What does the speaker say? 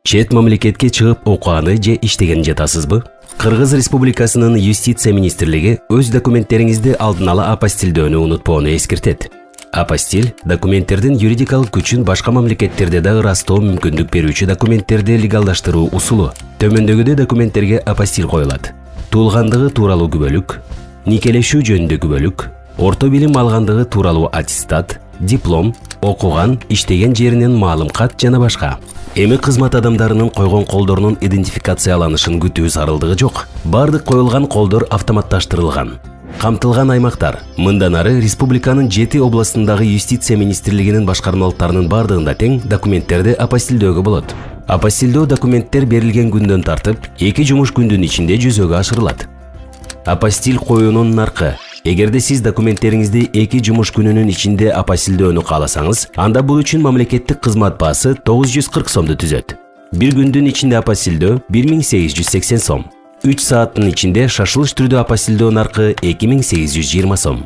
Чет мамлекетке чыгып окуганы же иштеген жатасызбы? Кыргыз Республикасынын Юстиция министрлиги өз документтериңизди алдын ала апостилдөөнү унутпоону эскертет. Апостиль документтердин юридикалык күчүн башка мамлекеттерде да ырастоо мүмкүндүк берүүчү документтерди легалдаштыруу усулу. Төмөндөгүдөй документтерге апостиль коюлат. Туулгандыгы тууралуу күбөлүк, никелешүү жөнүндө күбөлүк, орто билим алгандыгы тууралуу аттестат, диплом, окуган, иштеген жеринен маалым кат жана башка. Эми кызмат адамдарынын койгон колдорунун идентификацияланышын күтүү зарылдыгы жок. Бардык коюлган колдор автоматташтырылган. Камтылган аймактар мындан ары республиканын 7 областындагы юстиция министрлигинин башкармалыктарынын бардыгында тең документтерди апостилдөөгө болот. Апостилдөө документтер берилген күндөн тартып 2 жумуш күндүн ичинде жүзөгө ашырылат. Апостиль коюунун наркы. Эгерде сиз документтериңизди 2 жумуш күнүнүн ичинде апостилдөөнү кааласаңыз, анда бул үчүн мамлекеттик кызмат баасы 940 сомду түзөт. 1 күндүн ичинде апостилдөө 1880 сом. 3 сааттын ичинде шашылыш түрдө апостилдөө наркы 2820 сом.